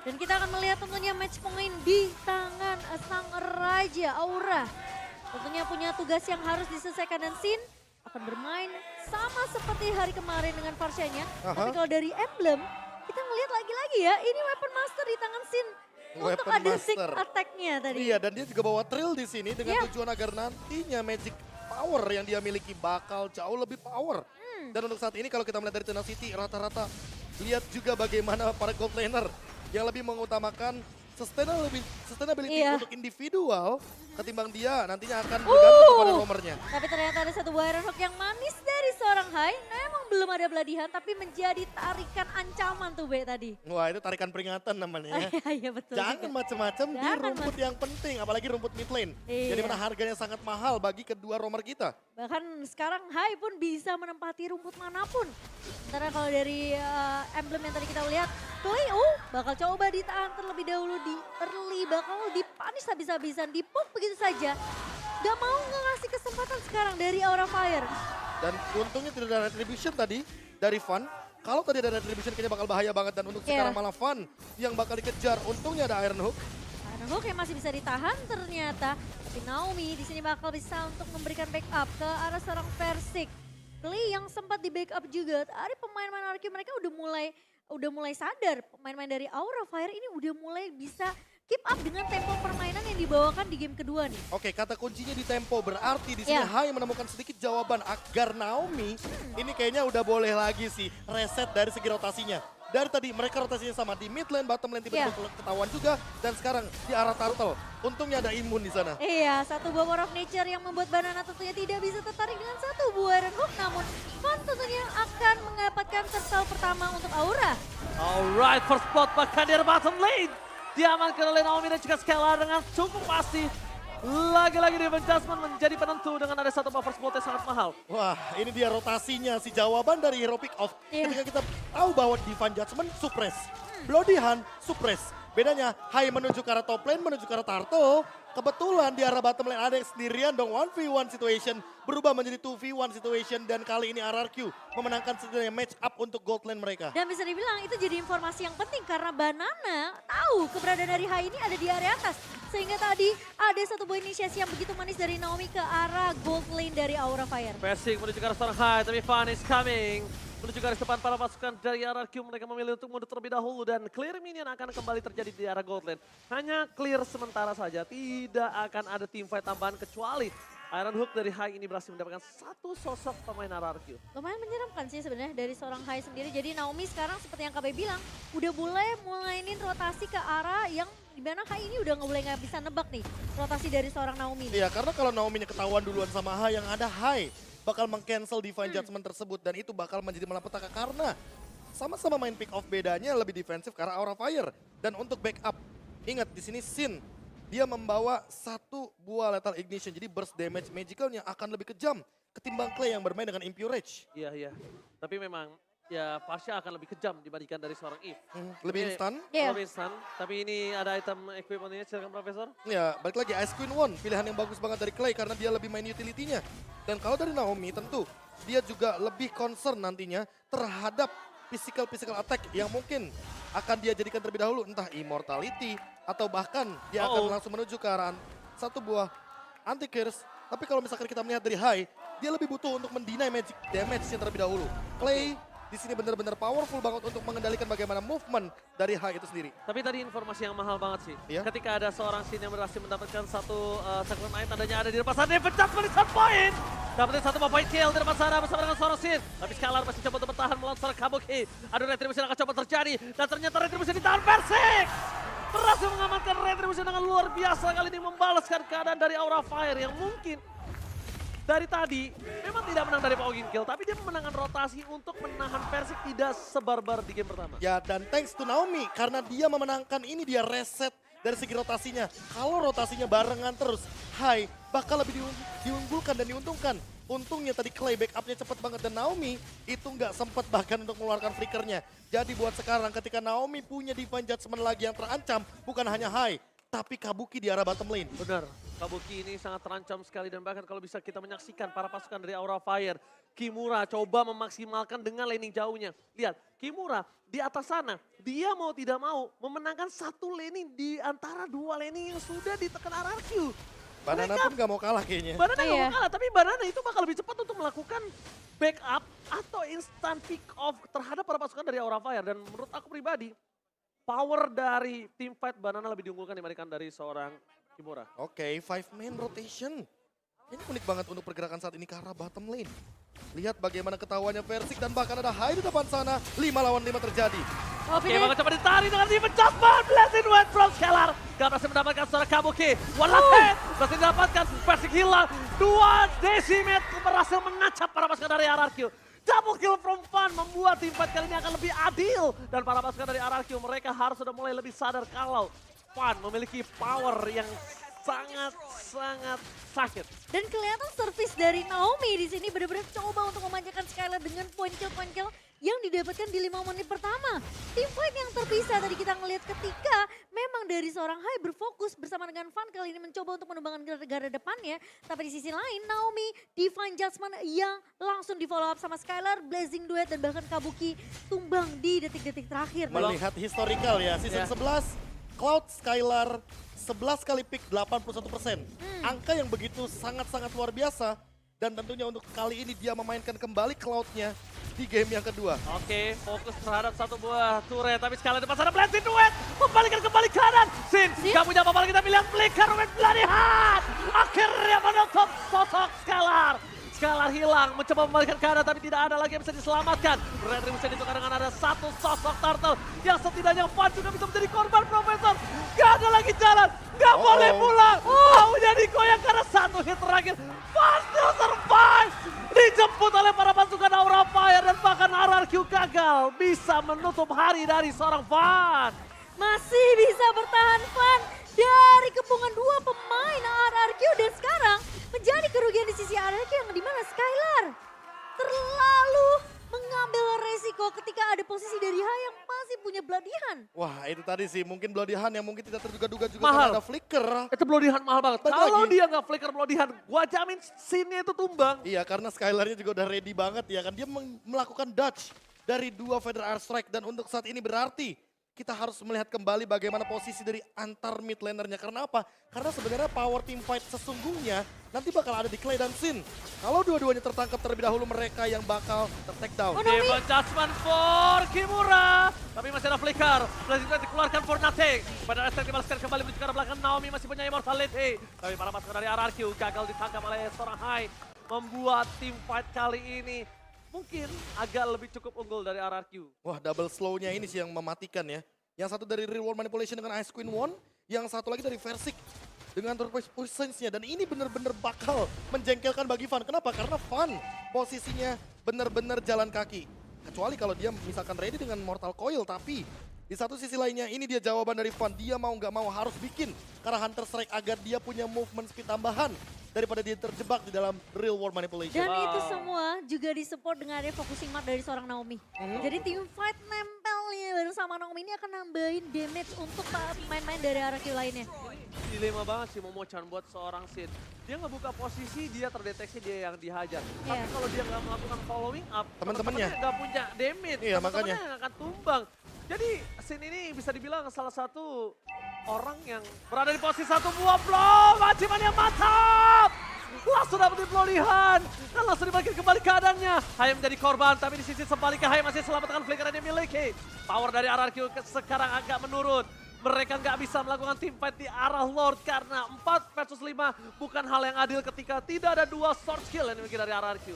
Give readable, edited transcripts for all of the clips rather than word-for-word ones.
Dan kita akan melihat tentunya match point di tangan sang Raja Aura. Tentunya punya tugas yang harus diselesaikan dan Sin akan bermain sama seperti hari kemarin dengan Farshanya. Tapi kalau dari emblem, kita ngelihat lagi-lagi ya, ini Weapon Master di tangan Sin. Untuk Weapon ada sneak Master. attack-nya tadi. Iya, dan dia juga bawa Trill di sini dengan Iya. tujuan agar nantinya Magic Power yang dia miliki bakal jauh lebih power. Dan untuk saat ini kalau kita melihat dari Tenacity rata-rata lihat juga bagaimana para gold laner yang lebih mengutamakan sustainability Iya. untuk individual ketimbang dia nantinya akan bergantung kepada roamernya. Tapi ternyata ada satu buah Iron Hook yang manis dari seorang Hai. Memang belum ada beladihan tapi menjadi tarikan ancaman tuh B tadi. Wah, itu tarikan peringatan namanya ya. Iya betul Jangan juga. macam-macam di Jangan rumput yang penting, apalagi rumput mid lane. Iya. Jadi mana harganya sangat mahal bagi kedua roamer kita. Bahkan sekarang Hai pun bisa menempati rumput manapun. Sementara kalau dari emblem yang tadi kita lihat, Clay bakal coba ditahan terlebih dahulu di early, bakal dipunish habis-habisan, dipuk begitu saja. Gak mau ngasih kesempatan sekarang dari Aura Fire. Dan untungnya tidak ada retribution tadi dari Van. Kalau tadi ada retribution kayaknya bakal bahaya banget dan untuk Iya. sekarang malah Van yang bakal dikejar. Untungnya ada Iron Hook. Iron Hook yang masih bisa ditahan ternyata. Tapi Naomi di sini bakal bisa untuk memberikan backup ke arah seorang Versik. Clay yang sempat di backup juga. Ada pemain-pemain RQ mereka udah mulai sadar. Pemain-pemain dari Aura Fire ini udah mulai bisa keep up dengan tempo permainan yang dibawakan di game kedua nih. Oke, kata kuncinya di tempo berarti di sini Iya. Hai menemukan sedikit jawaban agar Naomi ini kayaknya udah boleh lagi sih reset dari segi rotasinya. Dari tadi mereka rotasinya sama di mid lane, bottom lane tiba-tiba ketahuan juga dan sekarang di arah turtle. Untungnya ada imun di sana. Iya, satu buah War of Nature yang membuat Banana tentunya tidak bisa tertarik dengan satu buah Iron Hook. Namun Van tentunya akan mendapatkan turtle pertama untuk Aura. Alright, first spot bahkan di bottom lane. Diamankan oleh Naomi dan juga Skelar dengan cukup pasti. Lagi-lagi Divine Judgment menjadi penentu dengan ada satu buff first spot yang sangat mahal. Wah, ini dia rotasinya si jawaban dari Hero Pick Off. Iya. Ketika kita tahu bahwa Divine Judgment suppress, Bloody Hand suppress. Bedanya Hai menuju ke arah top lane, menuju ke arah turtle. Kebetulan di arah bottom lane ada yang sendirian dong 1v1 situation. Berubah menjadi 2v1 situation dan kali ini RRQ memenangkan setidaknya match up untuk gold lane mereka. Dan bisa dibilang itu jadi informasi yang penting karena Banana tahu keberadaan dari Hai ini ada di area atas. Sehingga tadi ada satu buah inisiasi yang begitu manis dari Naomi ke arah gold lane dari Aura Fire. Versik menuju ke arah seorang Hai, tapi Van is coming. Menuju garis depan para pasukan dari RRQ, mereka memilih untuk mundur terlebih dahulu dan clear minion akan kembali terjadi di arah gold lane. Hanya clear sementara saja, tidak akan ada team fight tambahan kecuali Iron Hook dari Hai ini berhasil mendapatkan satu sosok pemain RRQ. Lumayan menyeramkan sih sebenarnya dari seorang Hai sendiri. Jadi Naomi sekarang seperti yang KB bilang, udah mulainin rotasi ke arah yang dimana Hai ini udah nggak bisa nebak nih rotasi dari seorang Naomi. Iya, karena kalau Naomi-nya ketahuan duluan sama Hai, yang ada Hai bakal meng-cancel Divine Judgment tersebut dan itu bakal menjadi malapetaka karena sama-sama main pick off, bedanya lebih defensif karena Aura Fire. Dan untuk backup, ingat di sini Sin dia membawa satu buah lethal ignition, jadi burst damage magicalnya akan lebih kejam ketimbang Clay yang bermain dengan Impure Rage. Iya. Tapi memang ya Fasha akan lebih kejam dibandingkan dari seorang Eve. Lebih instan. Iya. Lebih instan. Tapi ini ada item equipment-nya, silakan Profesor. Ya, balik lagi Ice Queen One, pilihan yang bagus banget dari Clay karena dia lebih main utility-nya. Dan kalau dari Naomi tentu dia juga lebih concern nantinya terhadap physical attack yang mungkin akan dia jadikan terlebih dahulu, entah immortality atau bahkan dia akan langsung menuju ke arah satu buah anti-curse. Tapi kalau misalkan kita melihat dari Hai, dia lebih butuh untuk mendinai magic damage-nya terlebih dahulu. Clay di sini benar-benar powerful banget untuk mengendalikan bagaimana movement dari Hai itu sendiri. Tapi tadi informasi yang mahal banget sih. Iya. Ketika ada seorang Sin yang berhasil mendapatkan satu segmen air, tandanya ada di depan sana. Pecah di satu poin. Dapetin satu point kill di depan sana bersama dengan seorang Sin. Tapi Scalar masih coba untuk bertahan melawan seorang Kabuki. Ada retribution yang akan coba terjadi. Dan ternyata retribution ditahan Versik. Berhasil mengamankan retribution dengan luar biasa. Kali ini membalaskan keadaan dari Aura Fire yang mungkin dari tadi memang tidak menang dari poin kill, tapi dia memenangkan rotasi untuk menahan Versik tidak sebarbar di game pertama. Ya, dan thanks to Naomi karena dia memenangkan ini, dia reset dari segi rotasinya. Kalau rotasinya barengan terus, Hai bakal lebih diunggulkan dan diuntungkan. Untungnya tadi Clay backupnya cepat banget dan Naomi itu nggak sempat bahkan untuk mengeluarkan flickernya. Jadi buat sekarang ketika Naomi punya Divine Judgment lagi yang terancam, bukan hanya Hai, tapi Kabuki di arah bottom lane. Benar, Kabuki ini sangat terancam sekali dan bahkan kalau bisa kita menyaksikan para pasukan dari Aura Fire Kimura coba memaksimalkan dengan laning jauhnya. Lihat, Kimura di atas sana, dia mau tidak mau memenangkan satu laning di antara dua laning yang sudah ditekan RRQ. Banana pun gak mau kalah kayaknya. Banana nggak Iya. mau kalah, tapi Banana itu bakal lebih cepat untuk melakukan backup atau instant pick off terhadap para pasukan dari Aura Fire. Dan menurut aku pribadi, power dari team fight Banana lebih diunggulkan dibandingkan dari seorang Kimura. Oke, 5-man rotation. Ini unik banget untuk pergerakan saat ini ke arah bottom lane. Lihat bagaimana ketahuannya Versik dan bahkan ada Hai di depan sana. 5 lawan 5 terjadi. Oke, bakal coba ditarik dengan Demon Jasmine. Blessing Wet from Scalar. Gak berhasil mendapatkan seorang Kabuki. One last hit. Berhasil didapatkan. Versik hilang. 2 Decimate berhasil menancap para pasukan dari RRQ. Double kill from Fun membuat tim fight kali ini akan lebih adil. Dan para pasukan dari RRQ mereka harus sudah mulai lebih sadar kalau Fun memiliki power yang sangat sakit. Dan kelihatan service dari Naomi di sini benar-benar coba untuk memanjakan Skylar dengan point kill yang didapatkan di 5 menit pertama. Tim fight yang terpisah tadi kita ngelihat ketika memang dari seorang Hai berfokus bersama dengan Fun kali ini mencoba untuk menumbangkan gara depannya. Tapi di sisi lain Naomi, Divine Judgment yang langsung di follow up sama Skylar, Blazing Duet dan bahkan Kabuki tumbang di detik-detik terakhir. Melihat historical ya, season 11, Cloud Skylar 11 kali pick 81%. Angka yang begitu sangat-sangat luar biasa. Dan tentunya untuk kali ini dia memainkan kembali Cloud-nya di game yang kedua. Oke, fokus terhadap satu buah turret. Tapi sekali depan sana Blessing Duet. Membalikan kembali kanan. Sin, gak punya apa-apa lagi tapi lihat Flicker with Bloody Hand. Akhirnya menutup sosok Scalar. Scalar hilang, mencoba membalikan kanan tapi tidak ada lagi yang bisa diselamatkan. Retribution ditukar dengan ada satu sosok turtle yang setidaknya Fun juga bisa menjadi korban Profesor. Gak ada lagi jalan, gak boleh pulang. Maunya digoyang karena satu hit terakhir. Fun still survive. Dijemput oleh para pasukan Aura Fire dan bahkan RRQ gagal bisa menutup hari dari seorang Fun. Masih bisa bertahan Fun dari kepungan 2 pemain RRQ dan sekarang menjadi kerugian di sisi RRQ yang dimana Skylar terlalu mengambil resiko ketika ada posisi dari Hai yang masih punya Bloody Hand. Wah itu tadi sih mungkin Bloody Hand yang mungkin tidak terduga-duga juga Mahal. karena ada Flicker. Itu Bloody Hand mahal banget. Balik Kalau lagi. dia nggak flicker Bloody Hand, gua jamin scene-nya itu tumbang. Iya karena Skylar-nya juga udah ready banget ya kan. Dia melakukan dodge dari 2 Feather Airstrike dan untuk saat ini berarti kita harus melihat kembali bagaimana posisi dari antar mid lanernya. Karena apa? Karena sebenarnya power team fight sesungguhnya nanti bakal ada di Clay dan Sin. Kalau dua-duanya tertangkap terlebih dahulu mereka yang bakal ter-take down. Demon Judgment for Kimura. Tapi masih ada flicker. Blazing Duet dikeluarkan for nothing. Pada Airstrike dibalaskan kembali menuju ke arah belakang. Naomi masih punya immortality. Tapi para pasukan dari RRQ gagal ditangkap oleh seorang Hai. Membuat team fight kali ini mungkin agak lebih cukup unggul dari RRQ. Wah double slow-nya ini sih yang mematikan ya. Yang satu dari Real World Manipulation dengan Ice Queen One. Yang satu lagi dari Versik dengan Turquoise Presence-nya. Dan ini benar-benar bakal menjengkelkan bagi Fun. Kenapa? Karena Fun posisinya benar-benar jalan kaki. Kecuali kalau dia misalkan ready dengan Mortal Coil. Tapi di satu sisi lainnya ini dia jawaban dari Fun. Dia mau nggak mau harus bikin ke arah Hunter Strike agar dia punya movement speed tambahan. Daripada dia terjebak di dalam Real World Manipulation. Dan itu semua juga disupport dengan ada focusing mark dari seorang Naomi. Jadi tim fight nempelnya bareng sama Naomi ini akan nambahin damage untuk pemain-pemain dari RRQ lainnya. Dilema banget sih Momo-chan buat seorang Sin. Dia ngebuka posisi, dia terdeteksi dia yang dihajar. Tapi Iya. kalau dia nggak melakukan following up, Teman-temannya nggak punya damage. Iya, Teman-temannya makanya. yang akan tumbang. Jadi Sin ini bisa dibilang salah satu orang yang berada di posisi satu buah blow. Majiman yang mantap! Langsung dapetin pelolihan dan langsung dibagi kembali keadaannya. Hai menjadi korban, tapi di sisi sebaliknya Hai masih selamatkan flicker yang dimiliki. Power dari RRQ sekarang agak menurun. Mereka nggak bisa melakukan team fight di arah Lord karena 4 versus 5 bukan hal yang adil ketika tidak ada 2 sword skill yang dimiliki dari RRQ.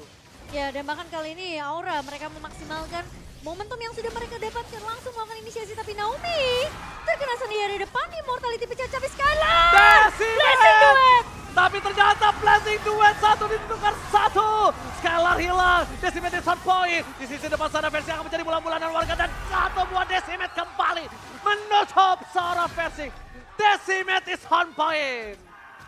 Ya dan bahkan kali ini Aura mereka memaksimalkan momentum yang sudah mereka dapatkan langsung melakukan inisiasi. Tapi Naomi terkena sendiri di depan, immortality pecah cabai Skylar. Blessing Duet. Tapi ternyata Blessing Duet satu ditukar satu. Skylar hilang, Decimate is on point. Di sisi depan sana versi akan menjadi bulan-bulanan warga dan satu buah Decimate kembali menutup seorang versi. Decimate is on point.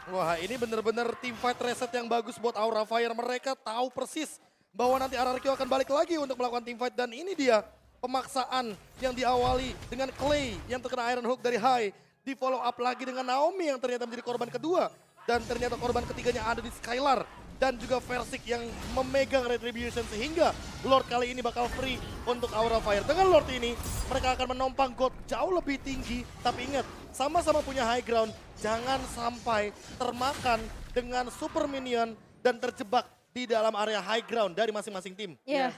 Wah ini benar-benar team fight reset yang bagus buat Aura Fire. Mereka tahu persis bahwa nanti RRQ akan balik lagi untuk melakukan team fight. Dan ini dia pemaksaan yang diawali dengan Clay yang terkena Iron Hook dari Hai. Di follow up lagi dengan Naomi yang ternyata menjadi korban kedua. Dan ternyata korban ketiganya ada di Skylar. dan juga Versik yang memegang Retribution sehingga Lord kali ini bakal free untuk Aura Fire. Dengan Lord ini mereka akan menompang God jauh lebih tinggi, tapi ingat sama-sama punya high ground, jangan sampai termakan dengan super minion dan terjebak di dalam area high ground dari masing-masing tim. Iya.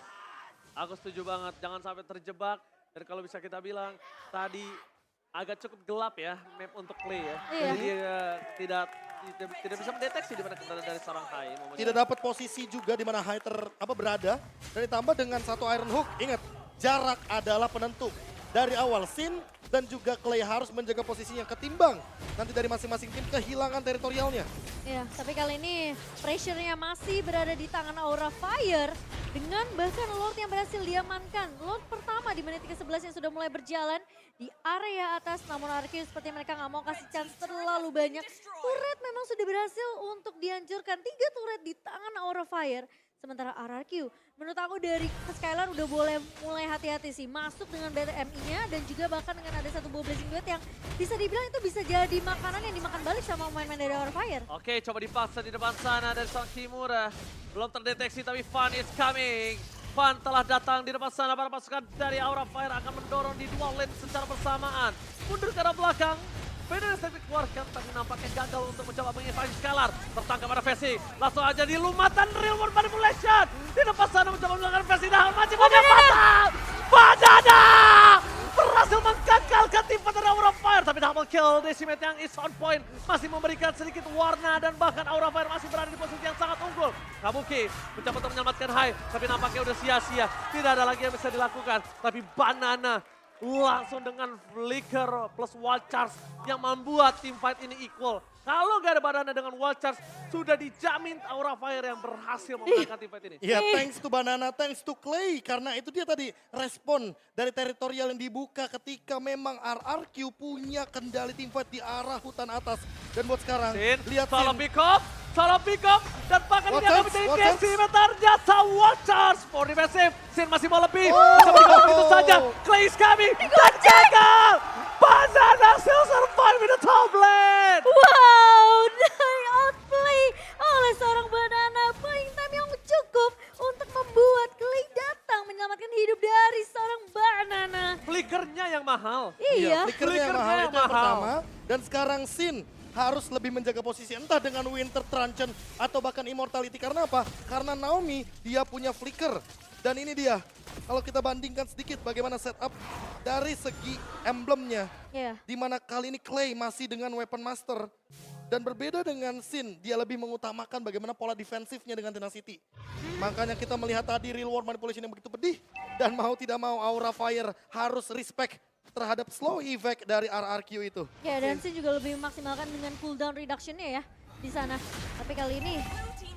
Aku setuju banget, jangan sampai terjebak. Dan kalau bisa kita bilang, tadi agak cukup gelap ya map untuk play ya. Iya. Jadi tidak bisa mendeteksi di mana keberadaan dari seorang Hai. Tidak dapat posisi juga di mana Hai berada. Dan ditambah dengan satu Iron Hook, ingat jarak adalah penentu. Dari awal Sin dan juga Clay harus menjaga posisinya ketimbang nanti dari masing-masing tim kehilangan teritorialnya. Iya, tapi kali ini pressure-nya masih berada di tangan Aura Fire dengan bahkan Lord yang berhasil diamankan. Lord pertama di menit ke-11 yang sudah mulai berjalan di area atas, namun Arceus seperti mereka nggak mau kasih chance terlalu banyak. Turret memang sudah berhasil untuk dihancurkan, 3 turret di tangan Aura Fire. Sementara RRQ, menurut aku dari Skylar udah boleh mulai hati-hati sih. Masuk dengan BTMI-nya dan juga bahkan dengan ada satu buah Blazing Duet yang bisa dibilang itu bisa jadi makanan yang dimakan balik sama pemain-pemain dari Aura Fire. Oke, coba dipaksa di depan sana dari seorang Kimura. Belum terdeteksi tapi Fun is coming. Fun telah datang di depan sana, para pasukan dari Aura Fire akan mendorong di dua lane secara bersamaan. Mundur ke arah belakang. Feder yang dikeluarkan tapi nampaknya gagal untuk mencoba menginvasi Skylar. Tertangkap pada Vessi. Langsung aja di lumatan Real World Manipulation. Di depan sana mencoba melakukan Vessi. Dah masih punya fatal. Banana! Berhasil menggagalkan tim dari Aura Fire. Tapi double kill Decimate yang is on point. Masih memberikan sedikit warna dan bahkan Aura Fire masih berada di posisi yang sangat unggul. Kabuki mencoba untuk menyelamatkan Hai. Tapi nampaknya udah sia-sia. Tidak ada lagi yang bisa dilakukan. Tapi Banana langsung dengan flicker plus wild charge yang membuat team fight ini equal. Kalau gak ada Banana dengan wild charge, sudah dijamin Aura Fire yang berhasil memenangkan team fight ini. Ya, thanks to Banana, thanks to Clay. Karena itu dia tadi respon dari teritorial yang dibuka ketika memang RRQ punya kendali team fight di arah hutan atas. Dan buat sekarang, Sin, lihat solo Sin. pick up, dan bahkan ini akan menjadi decimeter jasa wild charge. For defensive, Sin masih mau lebih. Coba dikawal begitu saja, Clay is coming, dan gagal. Banana still survive in the top lane. Wow, dari outplay oleh seorang Banana. Playing time yang cukup untuk membuat Clay datang menyelamatkan hidup dari seorang Banana. Flickernya yang mahal. Iya. Flickernya yang mahal Flickernya itu yang mahal. pertama. Dan sekarang Sin harus lebih menjaga posisi entah dengan Winter Truncheon atau bahkan Immortality. Karena apa? Karena Naomi dia punya flicker. Dan ini dia, kalau kita bandingkan sedikit bagaimana setup dari segi emblemnya. Iya. Dimana kali ini Clay masih dengan Weapon Master. Dan berbeda dengan Sin, dia lebih mengutamakan bagaimana pola defensifnya dengan Tenacity. Makanya kita melihat tadi Real World Manipulation yang begitu pedih. Dan mau tidak mau Aura Fire harus respect terhadap slow effect dari RRQ itu. Ya, dan Sin juga lebih memaksimalkan dengan cooldown reduction-nya ya di sana. Tapi kali ini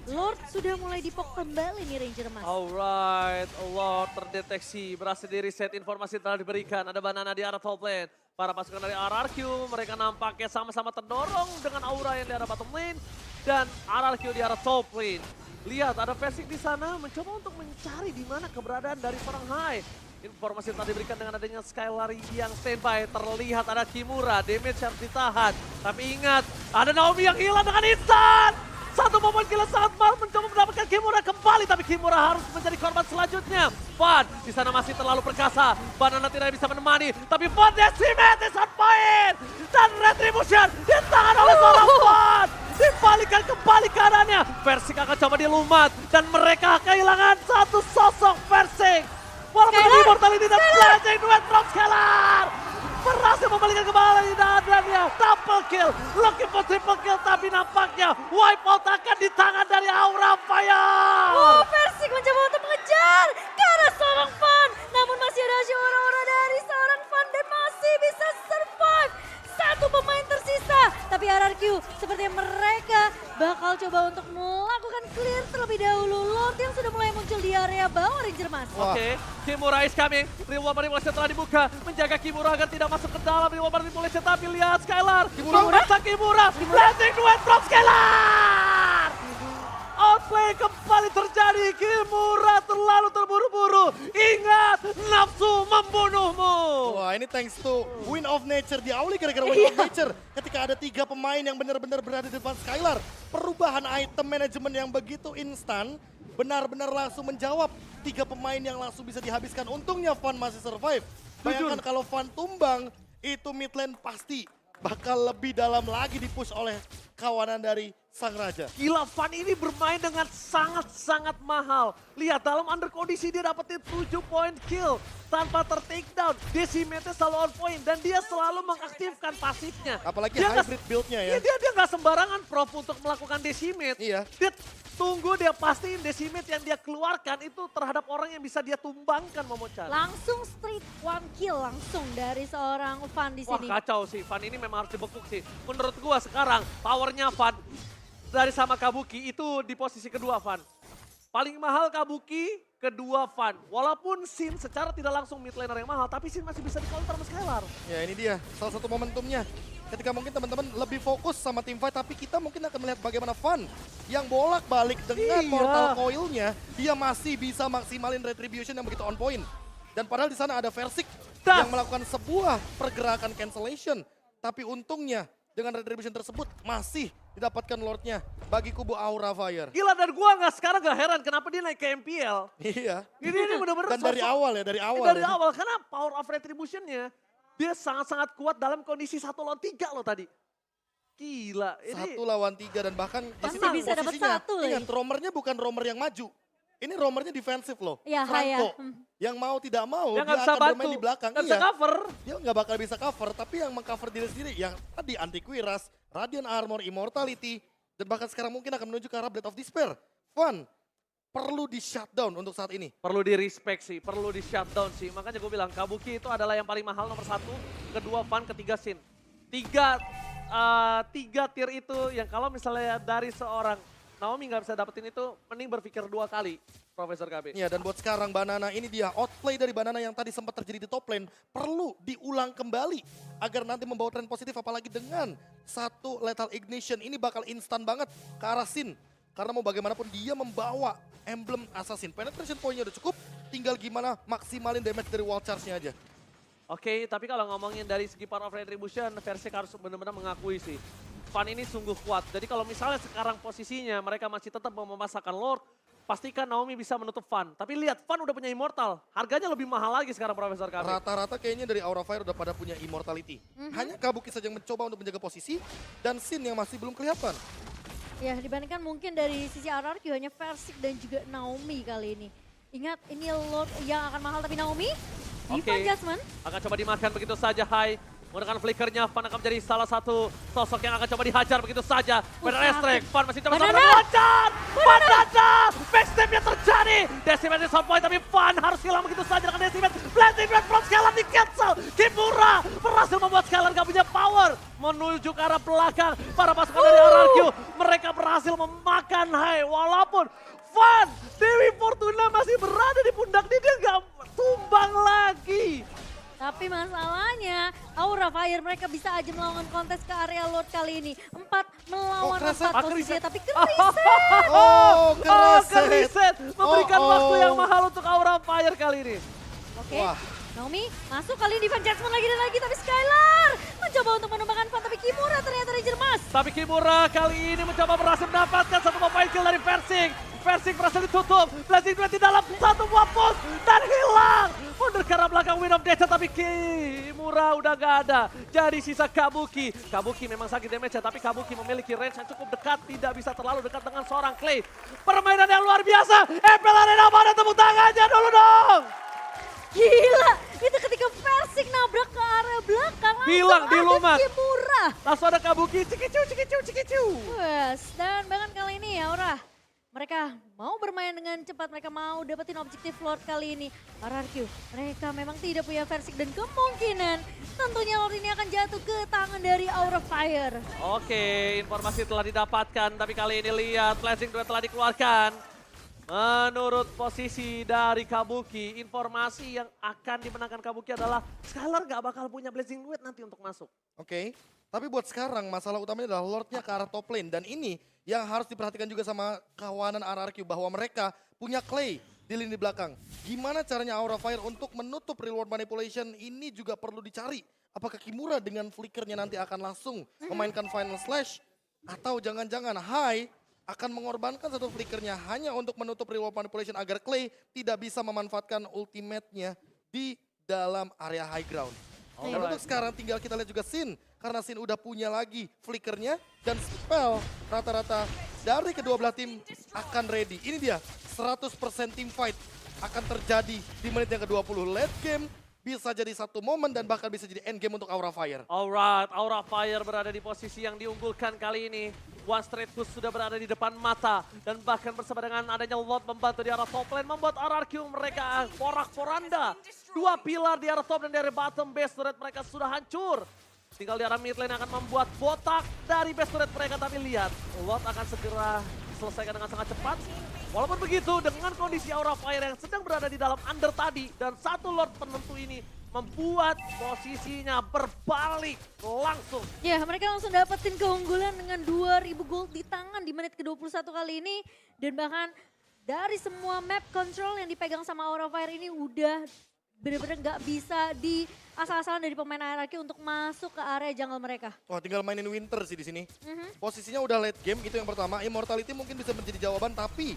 Lord sudah mulai dipok kembali nih Ranger Mas. Alright, Lord terdeteksi, berhasil di reset, informasi telah diberikan. Ada Banana di arah top lane. Para pasukan dari RRQ, mereka nampaknya sama-sama terdorong dengan aura yang di arah bottom lane. Dan RRQ di arah top lane. Lihat, ada Versik di sana mencoba untuk mencari di mana keberadaan dari seorang Hai. Informasi telah diberikan dengan adanya Skylar yang standby. Terlihat ada Kimura, damage harus ditahan. Tapi ingat, ada Naomi yang hilang dengan instan. Satu momen gila sangat mal mencoba mendapatkan Kimura kembali. Tapi Kimura harus menjadi korban selanjutnya. Fun di sana masih terlalu perkasa. Banana tidak bisa menemani. Tapi Fun decimate is on point. Dan Retribution ditahan oleh seorang Fun. Dibalikan kembali keadaannya. Versik akan coba dilumat. Dan mereka kehilangan satu sosok Versik. Walaupun Immortality dan Blazing Duet from Skylar. Berhasil membalikan kembali keadaannya. Double kill, looking for triple kill. Tapi nampaknya wipe out akan di tangan dari Aura Fire. Oh, Versik mencoba untuk mengejar ke arah seorang Fun. Namun masih ada aura-aura dari seorang Fun dan masih bisa survive. Satu pemain tersisa. Tapi RRQ sepertinya mereka bakal coba untuk melakukan clear terlebih dahulu. Lord yang sudah mulai muncul di area bawah Ranger Mas. Oke, Kimura is coming. Real World Manipulation telah dibuka. Menjaga Kimura agar tidak masuk ke dalam Real World Manipulation. Tapi lihat Skylar. Memaksa Kimura. Blazing Duet from Skylar. Out Play kembali terjadi, Kimura terlalu terburu-buru. Ingat, nafsu membunuhmu. Wah, ini thanks to Win of Nature. Diawali gara-gara Win of Nature. Ketika ada 3 pemain yang benar-benar berada di depan Skylar. Perubahan item manajemen yang begitu instan, benar-benar langsung menjawab. 3 pemain yang langsung bisa dihabiskan. Untungnya Fan masih survive. Bayangkan kalau Fan tumbang, itu mid lane pasti bakal lebih dalam lagi dipush oleh kawanan dari Sang Raja. Gila, Fan ini bermain dengan sangat-sangat mahal. Lihat, dalam under kondisi dia dapetin 7 point kill tanpa ter-takedown. Decimate-nya selalu on point dan dia selalu mengaktifkan pasifnya. Apalagi Dia hybrid build-nya ya. Iya, dia nggak sembarangan Prof untuk melakukan decimate. Iya. Dia tunggu, dia pastiin decimate yang dia keluarkan itu terhadap orang yang bisa dia tumbangkan, Momochan. Langsung straight 1 kill langsung dari seorang Fan di Wah, sini. kacau sih. Fan ini memang harus dibekuk sih. Menurut gua sekarang powernya Fan dari sama Kabuki itu di posisi kedua Fan. Paling mahal Kabuki, kedua Fan. Walaupun Sin secara tidak langsung mid laner yang mahal, tapi Sin masih bisa di counter sama Skylar. Ya ini dia salah satu momentumnya. Ketika mungkin teman-teman lebih fokus sama team fight, tapi kita mungkin akan melihat bagaimana Fan yang bolak-balik dengan Iya. Mortal Coil-nya, dia masih bisa maksimalin retribution yang begitu on point. Dan padahal di sana ada Versik Das. yang melakukan sebuah pergerakan cancellation. Tapi untungnya dengan retribution tersebut masih didapatkan Lordnya bagi kubu Aura Fire. Gila, dan gua sekarang gak heran kenapa dia naik ke MPL. Iya. Ini bener-bener Dan dari sosok- awal ya, dari awal. Dari ya. awal, karena power of retribution-nya dia sangat-sangat kuat dalam kondisi 1 lawan 3 loh tadi. Gila, ini 1 lawan 3 dan bahkan Masih di situ bisa dapat posisinya, 1 lagi. ingat romernya bukan romer yang maju. Ini romernya defensif loh. Ya, Franco. ya. Yang mau tidak mau yang dia gak bisa akan bermain bantu, di belakang. gak bisa Iya. cover. Dia nggak bakal bisa cover, tapi yang mengcover diri sendiri. Yang tadi anti-Quiras, Radiant Armor, Immortality. Dan bahkan sekarang mungkin akan menuju ke arah Blade of Despair. Fan, perlu di shutdown untuk saat ini. Perlu di respect sih, perlu di shutdown sih. Makanya gue bilang Kabuki itu adalah yang paling mahal nomor 1, kedua Fan, ketiga Sin. Tiga tier itu yang kalau misalnya dari seorang Naomi nggak bisa dapetin itu, mending berpikir 2 kali, Profesor KB. Ya, dan buat sekarang Banana ini dia outplay dari Banana yang tadi sempat terjadi di top lane perlu diulang kembali agar nanti membawa tren positif, apalagi dengan 1 lethal ignition ini bakal instan banget ke arah Sin. Karena mau bagaimanapun dia membawa emblem assassin. Penetration point-nya udah cukup, tinggal gimana maksimalin damage dari wall charge-nya aja. Oke, tapi kalau ngomongin dari segi power of retribution, Versik harus benar-benar mengakui sih. Fan ini sungguh kuat. Jadi kalau misalnya sekarang posisinya mereka masih tetap mau memasakkan Lord, pastikan Naomi bisa menutup Fan. Tapi lihat, Fan udah punya Immortal. Harganya lebih mahal lagi sekarang, Profesor KB. Rata-rata kayaknya dari Aura Fire udah pada punya immortality. Hanya Kabuki saja yang mencoba untuk menjaga posisi dan Sin yang masih belum kelihatan. Ya, dibandingkan mungkin dari sisi RRQ hanya Versik dan juga Naomi kali ini. Ingat, ini Lord yang akan mahal tapi Naomi. Diva Jasmine. Akan coba dimakan begitu saja, Hai. Menggunakan flickernya, Fan akan menjadi salah satu sosok yang akan coba dihajar begitu saja. Banana Estrek, Fan masih coba Banana. meloncat. Banana! Backstep-nya terjadi. Decimate di sound point, tapi Fan harus hilang begitu saja dengan Decimate. Blending Red from Skylar di cancel. Kimura berhasil membuat Skylar gak punya power. Menuju ke arah belakang. Para pasukan dari RRQ, mereka berhasil memakan Hai. Walaupun Fan, Dewi Fortuna masih berada di pundak dia gak tumbang lagi. Tapi masalahnya Aura Fire mereka bisa aja melawan kontes ke area Lord kali ini. 4 melawan 4 Kreset. posisinya tapi kereset. Oh, Kereset memberikan waktu yang mahal untuk Aura Fire kali ini. Oke, Wah. Naomi masuk kali ini Van Jasmine lagi dan lagi tapi Skylar mencoba untuk menumbangkan Fan tapi Kimura ternyata dijermas. Tapi Kimura kali ini mencoba berhasil mendapatkan 1 point kill dari Versik. Versik berhasil ditutup, Blazing Blade di dalam 1 buah push dan hilang. Mundur ke arah belakang Win of Nature tapi Kimura udah gak ada. Jadi sisa Kabuki. Kabuki memang sakit damage tapi Kabuki memiliki range yang cukup dekat. Tidak bisa terlalu dekat dengan seorang Clay. Permainan yang luar biasa. MPL Arena mana tepuk tangannya dulu dong. Gila, itu ketika Versik nabrak ke area belakang Hilang di langsung lumat. ada Kimura. Langsung ada Kabuki, cikicu, cikicu, cikicu. Wes, dan bahkan kali ini ya Aura, mereka mau bermain dengan cepat, mereka mau dapetin objektif Lord kali ini. RRQ, mereka memang tidak punya Versik dan kemungkinan tentunya Lord ini akan jatuh ke tangan dari Aura Fire. Oke, informasi telah didapatkan, tapi kali ini lihat flashing duet telah dikeluarkan. Menurut posisi dari Kabuki, informasi yang akan dimenangkan Kabuki adalah Skylar nggak bakal punya Blazing Duet nanti untuk masuk. Oke, tapi buat sekarang masalah utamanya adalah Lordnya ke arah top lane. Dan ini yang harus diperhatikan juga sama kawanan RRQ bahwa mereka punya Clay di lini belakang. Gimana caranya Aura Fire untuk menutup reward manipulation ini juga perlu dicari. Apakah Kimura dengan flickernya nanti akan langsung memainkan Final Slash? Atau jangan-jangan Hai akan mengorbankan satu flickernya hanya untuk menutup reward manipulation agar Clay tidak bisa memanfaatkan ultimate-nya di dalam area high ground. Dan untuk sekarang tinggal kita lihat juga Sin. Karena Sin udah punya lagi flickernya dan spell rata-rata dari kedua belah tim akan ready. Ini dia 100% team fight akan terjadi di menit yang ke-20. Late game bisa jadi satu momen dan bahkan bisa jadi end game untuk Aura Fire. Alright, Aura Fire berada di posisi yang diunggulkan kali ini. One Straight Push sudah berada di depan mata. Dan bahkan bersama dengan adanya Lord membantu di arah top lane membuat RRQ mereka porak-poranda. Dua pilar di arah top dan di arah bottom base turret mereka sudah hancur. Tinggal di arah mid lane akan membuat botak dari base turret mereka. Tapi lihat, Lord akan segera selesaikan dengan sangat cepat. Walaupun begitu, dengan kondisi Aura Fire yang sedang berada di dalam under tadi. Dan satu Lord penentu ini membuat posisinya berbalik langsung. Ya, mereka langsung dapetin keunggulan dengan 2000 gold di tangan di menit ke-21 kali ini. Dan bahkan dari semua map control yang dipegang sama Aura Fire ini udah bener-bener gak bisa di asal-asalan dari pemain RRQ untuk masuk ke area jungle mereka. Wah, tinggal mainin Winter sih di sini. Posisinya udah late game, itu yang pertama. Immortality mungkin bisa menjadi jawaban, tapi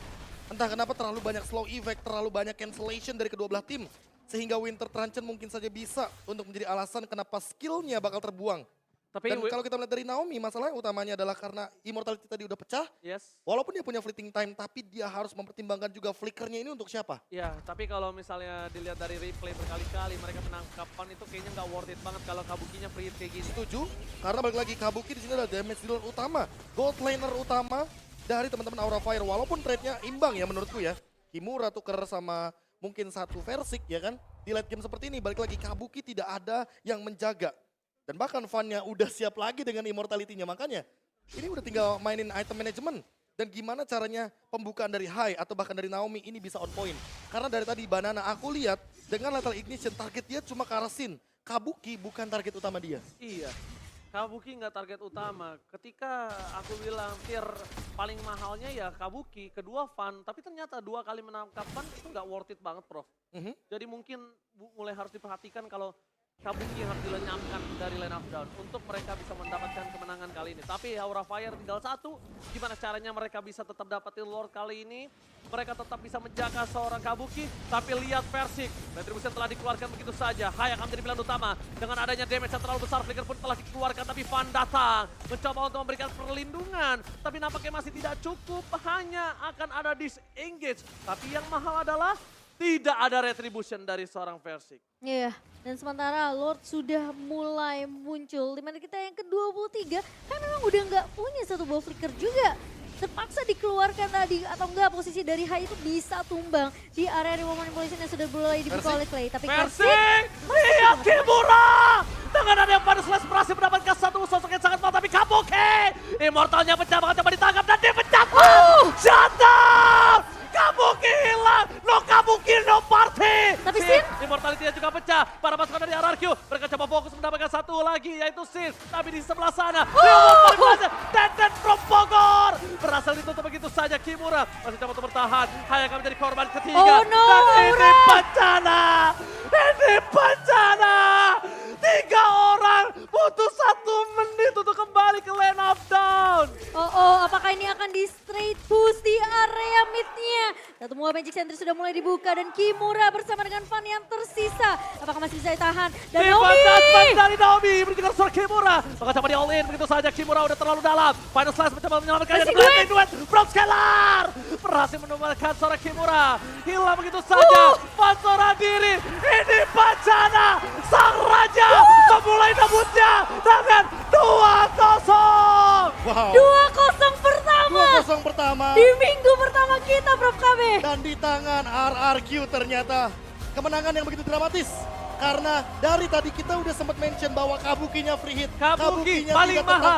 entah kenapa terlalu banyak slow effect, terlalu banyak cancellation dari kedua belah tim. Sehingga Winter Truncheon mungkin saja bisa untuk menjadi alasan kenapa skillnya bakal terbuang. Tapi Dan kalau kita melihat dari Naomi, masalah utamanya adalah karena Immortality tadi udah pecah. yes. Walaupun dia punya fleeting time, tapi dia harus mempertimbangkan juga flickernya ini untuk siapa. Ya, tapi kalau misalnya dilihat dari replay berkali-kali mereka penangkapan itu kayaknya nggak worth it banget kalau Kabukinya free hit kayak gini. Setuju, karena balik lagi Kabuki di sini adalah damage dealer utama, gold laner utama dari teman-teman Aura Fire. Walaupun trade-nya imbang ya menurutku ya. Kimura tuker sama mungkin satu Versik ya kan. Di late game seperti ini balik lagi Kabuki tidak ada yang menjaga. Dan bahkan Van-nya udah siap lagi dengan immortality-nya. Makanya ini udah tinggal mainin item management. Dan gimana caranya pembukaan dari Hai atau bahkan dari Naomi ini bisa on point. Karena dari tadi Banana aku lihat dengan Lethal Ignition target dia cuma ke arah Sin. Kabuki bukan target utama dia. Iya, Kabuki nggak target utama. Ketika aku bilang tier paling mahalnya ya Kabuki, kedua Van. Tapi ternyata dua kali menangkap Van itu nggak worth it banget, Prof. Jadi mungkin mulai harus diperhatikan kalau Kabuki harus dilenyapkan dari line of down untuk mereka bisa mendapatkan kemenangan kali ini. Tapi Aura Fire tinggal satu, gimana caranya mereka bisa tetap dapetin Lord kali ini. Mereka tetap bisa menjaga seorang Kabuki, tapi lihat Versik. Retribution telah dikeluarkan begitu saja. Hai akan menjadi pilihan utama. Dengan adanya damage yang terlalu besar, Flicker pun telah dikeluarkan, tapi Van datang. Mencoba untuk memberikan perlindungan, tapi nampaknya masih tidak cukup. Hanya akan ada disengage. Tapi yang mahal adalah tidak ada retribution dari seorang Versik. Iya, dan sementara Lord sudah mulai muncul. Di menit kita yang ke-23, kan memang udah nggak punya satu buah flicker juga. Terpaksa dikeluarkan tadi, atau enggak posisi dari Hai itu bisa tumbang di area reward manipulation yang sudah mulai dibuka oleh Clay. Tapi Versik, lihat Kimura! Dengan ada yang pada Slash berhasil mendapatkan satu sosok yang sangat mahal, tapi Kabuki! Immortalnya pecah banget, coba ditangkap dan dipecah! Shut down! Kabuki hilang, no Kabuki, no party. Tapi Sin, Immortality-nya juga pecah. Para pasukan dari RRQ, mereka coba fokus mendapatkan satu lagi, yaitu Sin. Tapi di sebelah sana, Teten from Bogor. Berhasil ditutup begitu saja Kimura. Masih coba untuk bertahan, Hai akan menjadi korban ketiga. Oh no, dan ini Aura. bencana. Ini bencana. 3 orang butuh 1 menit untuk kembali ke lane of down. apakah ini akan di straight push di area midnya? Satu buah Magic Sentry sudah mulai dibuka dan Kimura bersama dengan Van yang tersisa. Apakah masih bisa ditahan? Dan Naomi! Dari Naomi berjalan suara Kimura. Maka coba di all in begitu saja. Kimura udah terlalu dalam. Final Slash mencoba menyelamatkannya. Duet Brown Scalar berhasil menemukan suara Kimura. Hilang begitu saja. Van seorang diri. Ini bencana. Sang Raja memulai debutnya dengan 2-0. Wow. 2-0 pertama 2-0 pertama. di minggu pertama kita, Prof Kabe. Dan di tangan RRQ ternyata kemenangan yang begitu dramatis. Karena dari tadi kita udah sempat mention bahwa Kabukinya free hit. Kabuki Kabukinya paling tidak tetap mahal.